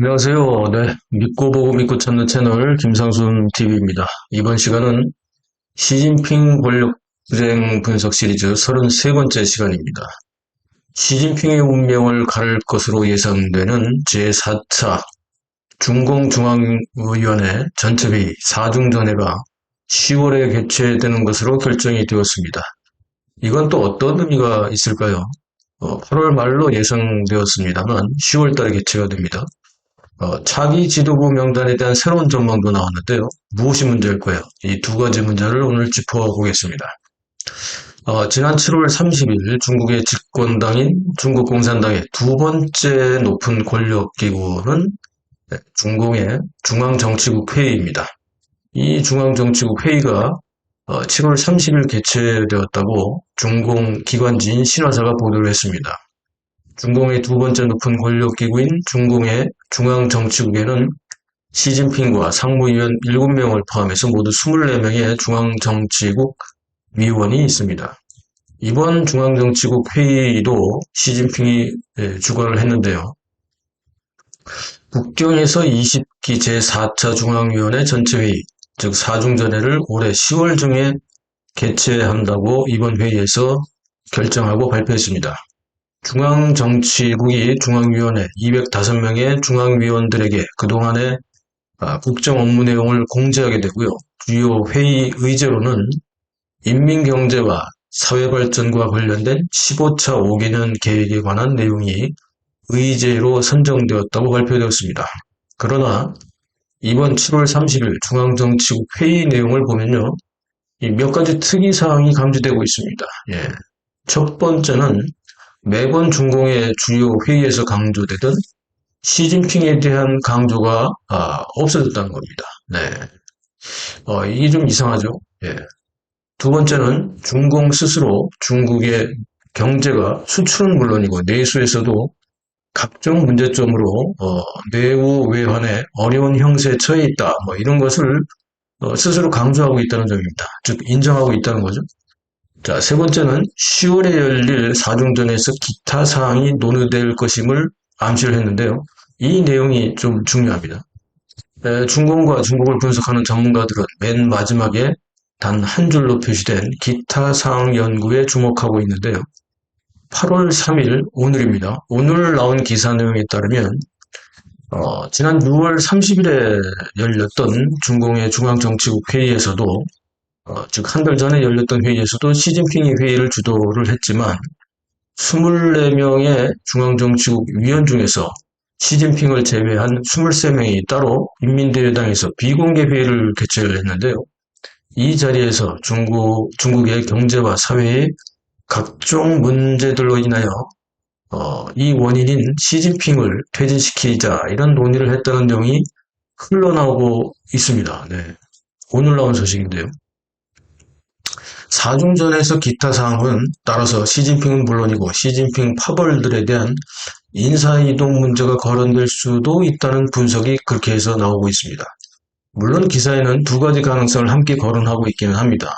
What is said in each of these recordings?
안녕하세요. 네, 믿고 보고 믿고 찾는 채널 김상순 TV입니다. 이번 시간은 시진핑 권력투쟁 분석 시리즈 33번째 시간입니다. 시진핑의 운명을 가를 것으로 예상되는 제4차 중공중앙위원회 전체회의 4중전회가 10월에 개최되는 것으로 결정이 되었습니다. 이건 또 어떤 의미가 있을까요? 8월 말로 예상되었습니다만 10월 달에 개최가 됩니다. 차기 지도부 명단에 대한 새로운 전망도 나왔는데요. 무엇이 문제일까요? 이 두 가지 문제를 오늘 짚어보겠습니다. 지난 7월 30일 중국의 집권당인 중국 공산당의 두 번째 높은 권력기구는 중공의 중앙정치국 회의입니다. 이 중앙정치국 회의가 7월 30일 개최되었다고 중공 기관지인 신화사가 보도를 했습니다. 중공의 두 번째 높은 권력기구인 중공의 중앙정치국에는 시진핑과 상무위원 7명을 포함해서 모두 24명의 중앙정치국 위원이 있습니다. 이번 중앙정치국 회의도 시진핑이 주관을 했는데요. 북경에서 20기 제4차 중앙위원회 전체회의, 즉 4중전회를 올해 10월 중에 개최한다고 이번 회의에서 결정하고 발표했습니다. 중앙정치국이 중앙위원회 205명의 중앙위원들에게 그동안의 국정 업무 내용을 공지하게 되고요. 주요 회의 의제로는 인민경제와 사회발전과 관련된 15차 5개년 계획에 관한 내용이 의제로 선정되었다고 발표되었습니다. 그러나 이번 7월 30일 중앙정치국 회의 내용을 보면요. 몇 가지 특이사항이 감지되고 있습니다. 첫 번째는 매번 중공의 주요 회의에서 강조되던 시진핑에 대한 강조가 없어졌다는 겁니다. 이게 좀 이상하죠. 두 번째는 중공 스스로 중국의 경제가 수출은 물론이고 내수에서도 각종 문제점으로 내후 외환에 어려운 형세에 처해 있다. 이런 것을 스스로 강조하고 있다는 점입니다. 즉 인정하고 있다는 거죠. 자, 세 번째는 10월에 열릴 4중전에서 기타 사항이 논의될 것임을 암시를 했는데요. 이 내용이 좀 중요합니다. 중공과 중국을 분석하는 전문가들은 맨 마지막에 단 한 줄로 표시된 기타 사항 연구에 주목하고 있는데요. 8월 3일 오늘입니다. 오늘 나온 기사 내용에 따르면 지난 6월 30일에 열렸던 중공의 중앙정치국 회의에서도 즉 한 달 전에 열렸던 회의에서도 시진핑이 회의를 주도를 했지만 24명의 중앙정치국 위원 중에서 시진핑을 제외한 23명이 따로 인민대회당에서 비공개 회의를 개최를 했는데요. 이 자리에서 중국의 경제와 사회의 각종 문제들로 인하여 이 원인인 시진핑을 퇴진시키자 이런 논의를 했다는 내용이 흘러나오고 있습니다. 오늘 나온 소식인데요. 4중전에서 기타 사항은 따라서 시진핑은 물론이고 시진핑 파벌들에 대한 인사이동 문제가 거론될 수도 있다는 분석이 그렇게 해서 나오고 있습니다. 물론 기사에는 두 가지 가능성을 함께 거론하고 있기는 합니다.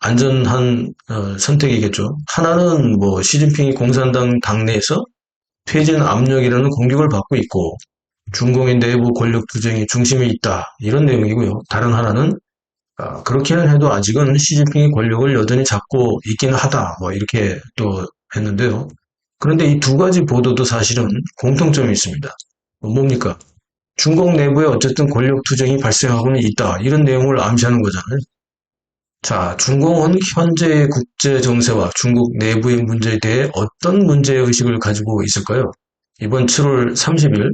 안전한 선택이겠죠. 하나는 시진핑이 공산당 당내에서 퇴진 압력이라는 공격을 받고 있고 중공의 내부 권력 투쟁이 중심에 있다 이런 내용이고요. 다른 하나는 그렇게는 해도 아직은 시진핑이 권력을 여전히 잡고 있기는 하다 이렇게 또 했는데요. 그런데 이 두 가지 보도도 사실은 공통점이 있습니다. 뭡니까? 중국 내부에 어쨌든 권력 투쟁이 발생하고는 있다 이런 내용을 암시하는 거잖아요. 자, 중공은 현재의 국제 정세와 중국 내부의 문제에 대해 어떤 문제의식을 가지고 있을까요? 이번 7월 30일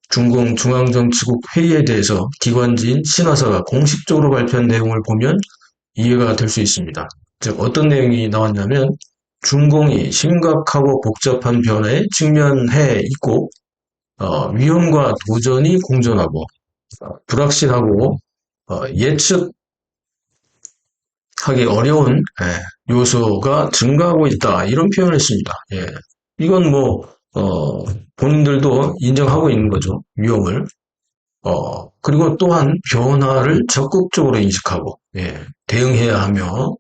중공 중앙정치국 회의에 대해서 기관지인 신화사가 공식적으로 발표한 내용을 보면 이해가 될 수 있습니다. 즉 어떤 내용이 나왔냐면 중공이 심각하고 복잡한 변화에 직면해 있고 위험과 도전이 공존하고 불확실하고 예측하기 어려운 요소가 증가하고 있다 이런 표현을 했습니다. 이건 본인들도 인정하고 있는 거죠. 위험을. 그리고 또한 변화를 적극적으로 인식하고, 대응해야 하며,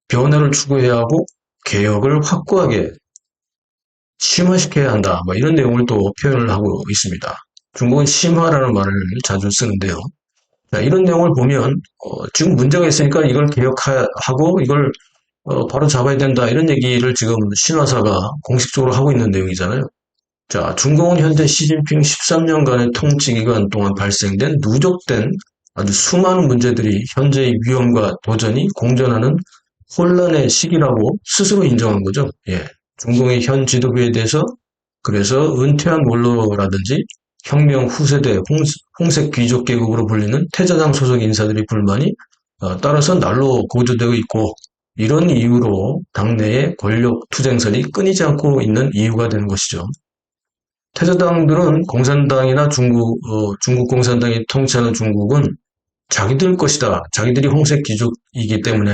변화를 추구해야 하고, 개혁을 확고하게 심화시켜야 한다. 뭐 이런 내용을 또 표현을 하고 있습니다. 중국은 심화라는 말을 자주 쓰는데요. 자, 이런 내용을 보면 지금 문제가 있으니까 이걸 개혁하고 이걸 바로 잡아야 된다. 이런 얘기를 지금 신화사가 공식적으로 하고 있는 내용이잖아요. 자, 중국은 현재 시진핑 13년간의 통치 기간 동안 발생된 누적된 아주 수많은 문제들이 현재의 위험과 도전이 공존하는 혼란의 시기라고 스스로 인정한 거죠. 예. 중공의 현 지도부에 대해서 그래서 은퇴한 원로라든지 혁명 후세대 홍색 귀족 계급으로 불리는 태자당 소속 인사들이 불만이 따라서 날로 고조되고 있고 이런 이유로 당내의 권력 투쟁설이 끊이지 않고 있는 이유가 되는 것이죠. 태자당들은 공산당이나 중국 공산당이 통치하는 중국은 자기들 것이다. 자기들이 홍색 귀족이기 때문에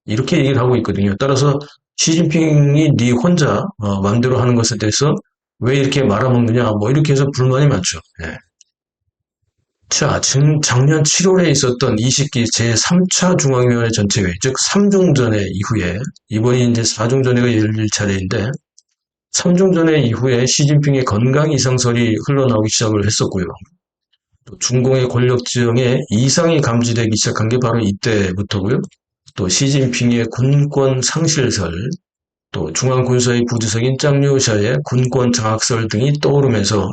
이렇게 얘기를 하고 있거든요. 따라서 시진핑이 네 혼자 마음대로 하는 것에 대해서 왜 이렇게 말아먹느냐 뭐 이렇게 해서 불만이 많죠. 네. 자, 지금 작년 7월에 있었던 20기 제3차 중앙위원회 전체회의, 즉 3중전회 이후에 이번이 이제 4중전회가 열릴 차례인데 3중전회 이후에 시진핑의 건강 이상설이 흘러나오기 시작을 했었고요. 또 중공의 권력 지형에 이상이 감지되기 시작한 게 바로 이때부터고요. 또 시진핑의 군권 상실설, 또 중앙군사의 부주석인 짱류샤의 군권 장악설 등이 떠오르면서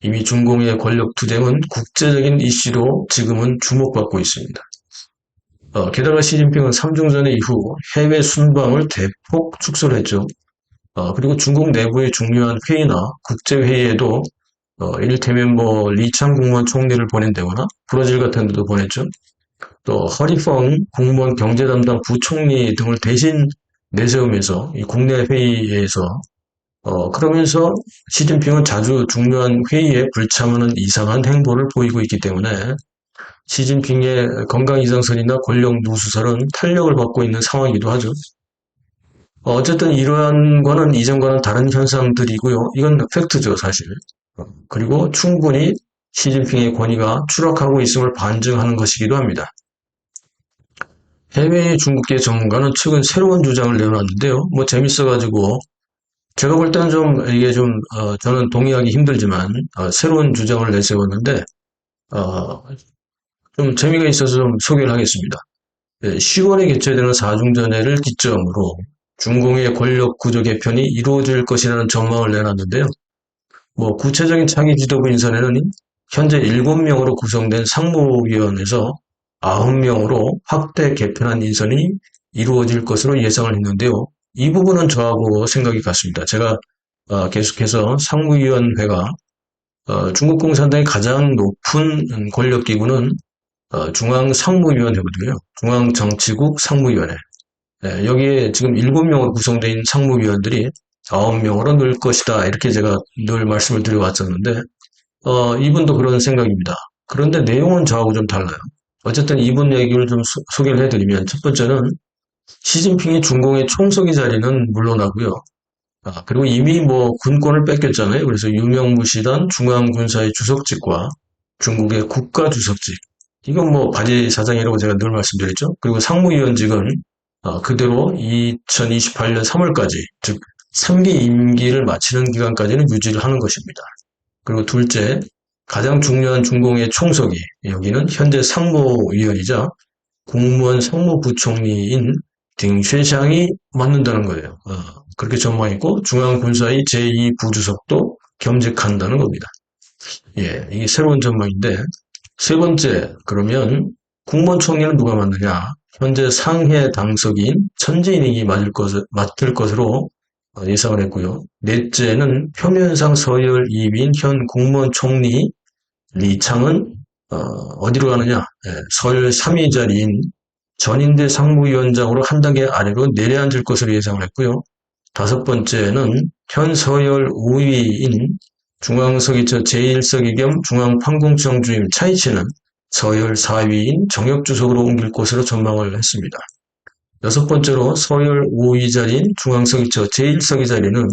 이미 중공의 권력 투쟁은 국제적인 이슈로 지금은 주목받고 있습니다. 게다가 시진핑은 3중전회 이후 해외 순방을 대폭 축소를 했죠. 그리고 중국 내부의 중요한 회의나 국제회의에도 이를테면 뭐 리창 국무원 총리를 보낸다거나 브라질 같은 데도 보냈죠. 또 허리펑 국무원 경제담당 부총리 등을 대신 내세우면서 이 국내 회의에서 그러면서 시진핑은 자주 중요한 회의에 불참하는 이상한 행보를 보이고 있기 때문에 시진핑의 건강 이상설이나 권력 누수설은 탄력을 받고 있는 상황이기도 하죠. 어쨌든 이러한 거는 이전과는 다른 현상들이고요. 이건 팩트죠, 사실. 그리고 충분히 시진핑의 권위가 추락하고 있음을 반증하는 것이기도 합니다. 해외의 중국계 전문가는 최근 새로운 주장을 내놨는데요. 뭐 재밌어가지고 제가 볼 때는 좀 이게 좀 저는 동의하기 힘들지만 새로운 주장을 내세웠는데 좀 재미가 있어서 좀 소개를 하겠습니다. 10월에 개최되는 4중전회를 기점으로 중공의 권력 구조 개편이 이루어질 것이라는 전망을 내놨는데요. 뭐 구체적인 차기 지도부 인선에는 현재 7명으로 구성된 상무위원회에서 9명으로 확대 개편한 인선이 이루어질 것으로 예상을 했는데요. 이 부분은 저하고 생각이 같습니다. 제가 계속해서 상무위원회가 중국 공산당의 가장 높은 권력기구는 중앙상무위원회거든요. 중앙정치국 상무위원회. 여기에 지금 7명으로 구성된 상무위원들이 9명으로 늘 것이다. 이렇게 제가 늘 말씀을 드려왔었는데 이분도 그런 생각입니다. 그런데 내용은 저하고 좀 달라요. 어쨌든 이분 얘기를 좀 소개를 해드리면 첫 번째는 시진핑이 중공의 총서기 자리는 물론하고요. 그리고 이미 뭐 군권을 뺏겼잖아요. 그래서 유명무실한 중앙군사의 주석직과 중국의 국가주석직. 이건 뭐 바지 사장이라고 제가 늘 말씀드렸죠. 그리고 상무위원직은 그대로 2028년 3월까지, 즉 3기 임기를 마치는 기간까지는 유지를 하는 것입니다. 그리고 둘째, 가장 중요한 중공의 총서기, 여기는 현재 상무위원이자 국무원 상무부총리인 딩쉐샹이 맡는다는 거예요. 그렇게 전망했고 중앙군사의 제2부주석도 겸직한다는 겁니다. 예, 이게 새로운 전망인데 세 번째, 그러면 국무원 총리는 누가 맡느냐? 현재 상해 당석인 천지인이 맡을 것으로 예상을 했고요. 넷째는 표면상 서열 2위인 현 국무원 총리 리창은 어디로 가느냐? 서열 3위 자리인 전인대 상무위원장으로 한 단계 아래로 내려앉을 것으로 예상을 했고요. 다섯 번째는 현 서열 5위인 중앙서기처 제1서기 겸 중앙판공청 주임 차이치는 서열 4위인 정역주석으로 옮길 것으로 전망을 했습니다. 여섯 번째로 서열 5위 자리인 중앙서기처 제1서기 자리는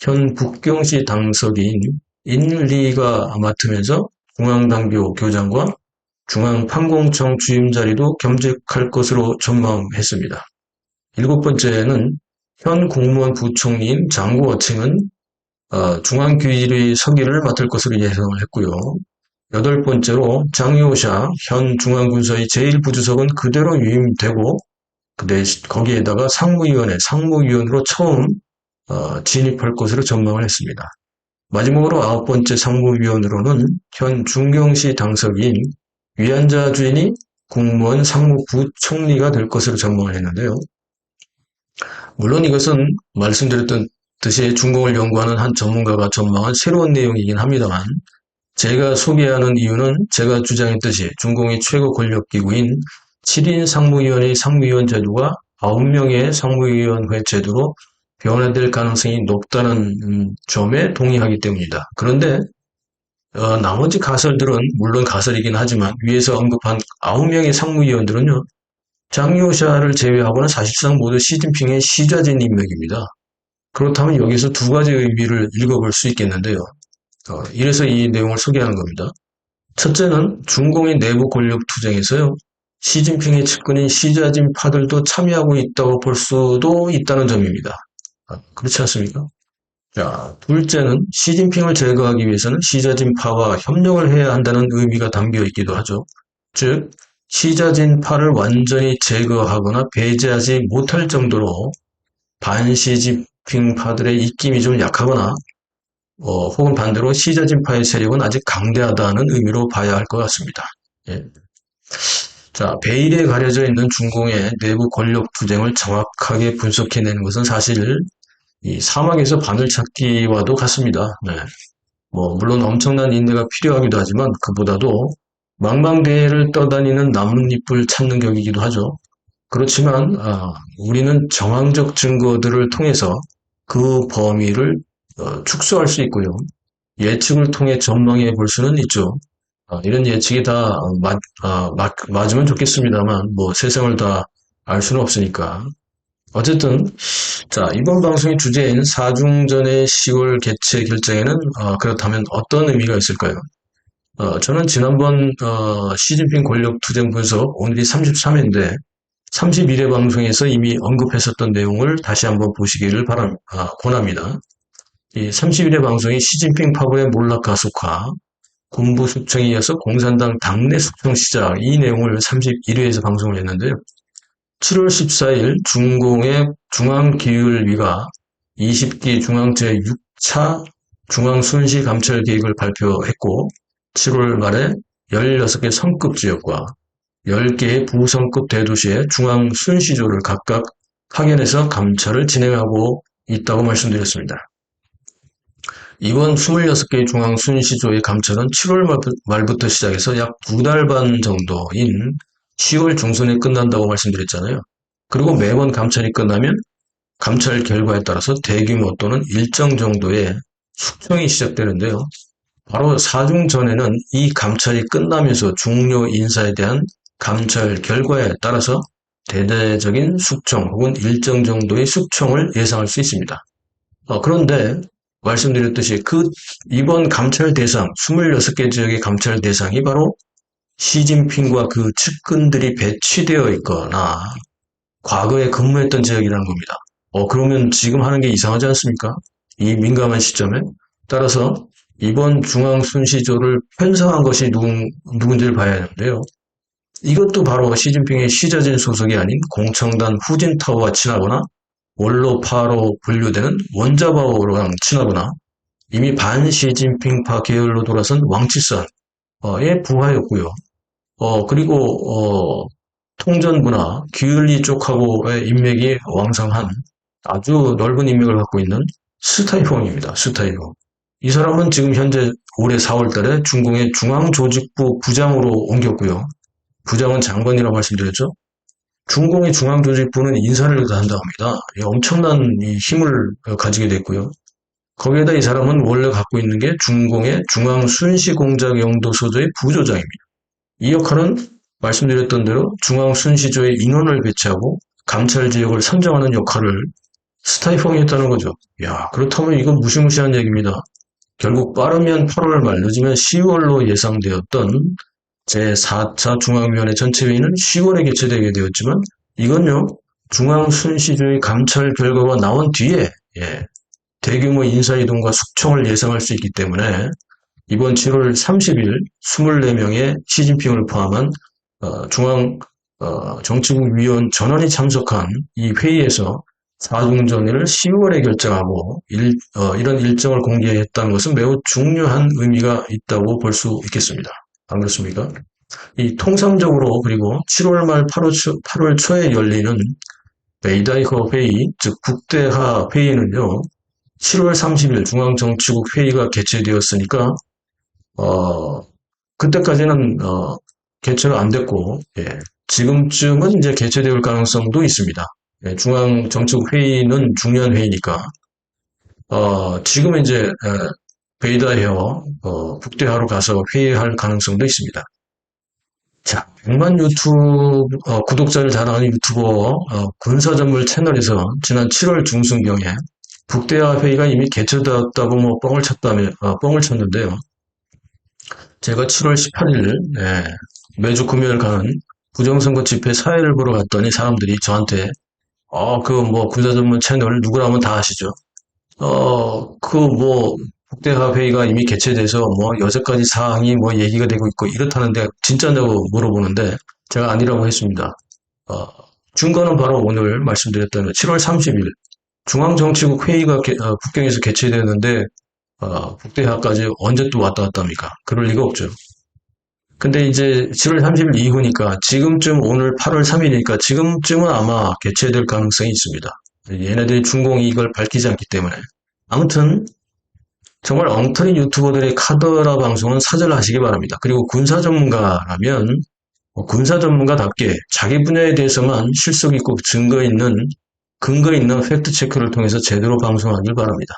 현 북경시 당서기인 인리가 맡으면서 중앙당교 교장과 중앙판공청 주임 자리도 겸직할 것으로 전망했습니다. 일곱 번째는 현 국무원 부총리인 장구어칭은 중앙규율위 서기를 맡을 것으로 예상을 했고요. 8번째로 장효샤 현 중앙군사의 제1부주석은 그대로 유임되고 거기에다가 상무위원으로 처음 진입할 것으로 전망을 했습니다. 마지막으로 9번째 상무위원으로는 현 중경시 당석인 위안자 주인이 국무원 상무부총리가 될 것으로 전망을 했는데요. 물론 이것은 말씀드렸던 듯이 중공을 연구하는 한 전문가가 전망한 새로운 내용이긴 합니다만 제가 소개하는 이유는 제가 주장했듯이 중공의 최고 권력기구인 7인 상무위원회의 상무위원 제도가 9명의 상무위원회 제도로 변화될 가능성이 높다는 점에 동의하기 때문이다. 그런데 나머지 가설들은 물론 가설이긴 하지만 위에서 언급한 9명의 상무위원들은요. 장효샤를 제외하고는 사실상 모두 시진핑의 시좌진 인맥입니다. 그렇다면 여기서 두 가지 의미를 읽어볼 수 있겠는데요. 이래서 이 내용을 소개하는 겁니다. 첫째는 중공의 내부 권력 투쟁에서요. 시진핑의 측근인 시좌진파들도 참여하고 있다고 볼 수도 있다는 점입니다. 그렇지 않습니까? 자, 둘째는 시진핑을 제거하기 위해서는 시좌진파와 협력을 해야 한다는 의미가 담겨 있기도 하죠. 즉, 시좌진파를 완전히 제거하거나 배제하지 못할 정도로 반시진핑파들의 입김이 좀 약하거나 혹은 반대로 시좌진파의 세력은 아직 강대하다는 의미로 봐야 할 것 같습니다. 예. 자, 베일에 가려져 있는 중공의 내부 권력 투쟁을 정확하게 분석해내는 것은 사실 이 사막에서 바늘 찾기와도 같습니다. 네. 물론 엄청난 인내가 필요하기도 하지만 그보다도 망망대해를 떠다니는 나뭇잎을 찾는 격이기도 하죠. 그렇지만 우리는 정황적 증거들을 통해서 그 범위를 축소할 수 있고요. 예측을 통해 전망해 볼 수는 있죠. 이런 예측이 다 맞으면 좋겠습니다만 세상을 다 알 수는 없으니까. 어쨌든 자, 이번 방송의 주제인 4중전의 10월 개최 결정에는 그렇다면 어떤 의미가 있을까요? 저는 지난번 시진핑 권력투쟁 분석 오늘이 33회인데 31회 방송에서 이미 언급했었던 내용을 다시 한번 보시기를 권합니다. 이 31회 방송이 시진핑 파고의 몰락 가속화, 군부 숙청에 이어서 공산당 당내 숙청 시작 이 내용을 31회에서 방송을 했는데요. 7월 14일 중공의 중앙기율위가 20기 중앙 제6차 중앙순시 감찰 계획을 발표했고 7월 말에 16개 성급 지역과 10개의 부성급 대도시의 중앙순시조를 각각 파견해서 감찰을 진행하고 있다고 말씀드렸습니다. 이번 26개의 중앙순시조의 감찰은 7월 말부터 시작해서 약 2달 반 정도인 10월 중순에 끝난다고 말씀드렸잖아요. 그리고 매번 감찰이 끝나면 감찰 결과에 따라서 대규모 또는 일정 정도의 숙청이 시작되는데요. 바로 4중 전에는 이 감찰이 끝나면서 중요 인사에 대한 감찰 결과에 따라서 대대적인 숙청 혹은 일정 정도의 숙청을 예상할 수 있습니다. 그런데 말씀드렸듯이 이번 감찰 대상, 26개 지역의 감찰 대상이 바로 시진핑과 그 측근들이 배치되어 있거나 과거에 근무했던 지역이라는 겁니다. 그러면 지금 하는 게 이상하지 않습니까? 이 민감한 시점에. 따라서 이번 중앙순시조를 편성한 것이 누군지를 봐야 하는데요. 이것도 바로 시진핑의 시좌진 소속이 아닌 공청단 후진타오와 친하거나 원로파로 분류되는 원자바오랑 친하거나 이미 반시진핑파 계열로 돌아선 왕치산의 부하였고요. 그리고 통전부나 규율리 쪽하고의 인맥이 왕성한 아주 넓은 인맥을 갖고 있는 스타이퐁입니다. 스타이퐁. 이 사람은 지금 현재 올해 4월 달에 중공의 중앙조직부 부장으로 옮겼고요. 부장은 장관이라고 말씀드렸죠. 중공의 중앙조직부는 인사를 담당합니다. 엄청난 힘을 가지게 됐고요. 거기에다 이 사람은 원래 갖고 있는 게 중공의 중앙순시공작영도소조의 부조장입니다. 이 역할은 말씀드렸던 대로 중앙순시조의 인원을 배치하고 감찰지역을 선정하는 역할을 스타이퐁이 했다는 거죠. 그렇다면 이건 무시무시한 얘기입니다. 결국 빠르면 8월 말, 늦으면 10월로 예상되었던 제4차 중앙위원회 전체회의는 10월에 개최되게 되었지만 이건요. 중앙순시조의 감찰 결과가 나온 뒤에 대규모 인사이동과 숙청을 예상할 수 있기 때문에 이번 7월 30일 24명의 시진핑을 포함한 중앙 정치국 위원 전원이 참석한 이 회의에서 사중전의를 10월에 결정하고 이런 일정을 공개했다는 것은 매우 중요한 의미가 있다고 볼 수 있겠습니다. 안 그렇습니까? 이 통상적으로 그리고 7월 말 8월 초에 열리는 베이다이허 회의, 즉 국대하 회의는요, 7월 30일 중앙정치국 회의가 개최되었으니까 그때까지는 개최가 안 됐고, 예, 지금쯤은 이제 개최될 가능성도 있습니다. 예, 중앙정치국 회의는 중요한 회의니까 지금 이제 베이다이허 국대하로 가서 회의할 가능성도 있습니다. 자, 100만 구독자를 자랑하는 유튜버 군사 전문 채널에서 지난 7월 중순경에 북대화 회의가 이미 개최되었다고 뭐 뻥을 쳤는데요. 제가 7월 18일 매주 금요일 가는 부정선거 집회 사회를 보러 갔더니 사람들이 저한테 그 뭐 군사 전문 채널 누구라면 다 아시죠? 그 뭐 국대화 회의가 이미 개최돼서 뭐 여태까지 사항이 뭐 얘기가 되고 있고 이렇다는데 진짜냐고 물어보는데 제가 아니라고 했습니다. 증거는 바로 오늘 말씀드렸다면 7월 30일 중앙정치국 회의가 북경에서 개최되는데 국대화까지 언제 또 왔다 갔다 합니까? 그럴 리가 없죠. 근데 이제 7월 30일 이후니까 지금쯤 오늘 8월 3일이니까 지금쯤은 아마 개최될 가능성이 있습니다. 얘네들이 중공이 이걸 밝히지 않기 때문에. 아무튼 정말 엉터리 유튜버들의 카더라 방송은 사절하시기 바랍니다. 그리고 군사 전문가라면 군사 전문가답게 자기 분야에 대해서만 실속 있고 근거 있는 팩트 체크를 통해서 제대로 방송하길 바랍니다.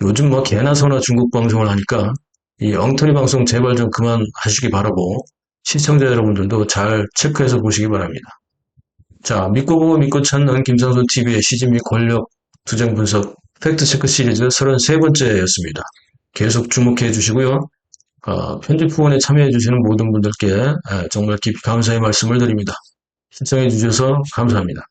요즘 뭐 개나 소나 중국 방송을 하니까 이 엉터리 방송 제발 좀 그만하시기 바라고 시청자 여러분들도 잘 체크해서 보시기 바랍니다. 자, 믿고 보고 믿고 찾는 김상수 TV의 시진 및 권력 투쟁 분석 팩트 체크 시리즈 33번째였습니다. 계속 주목해 주시고요. 편집 후원에 참여해 주시는 모든 분들께 정말 깊이 감사의 말씀을 드립니다. 시청해 주셔서 감사합니다.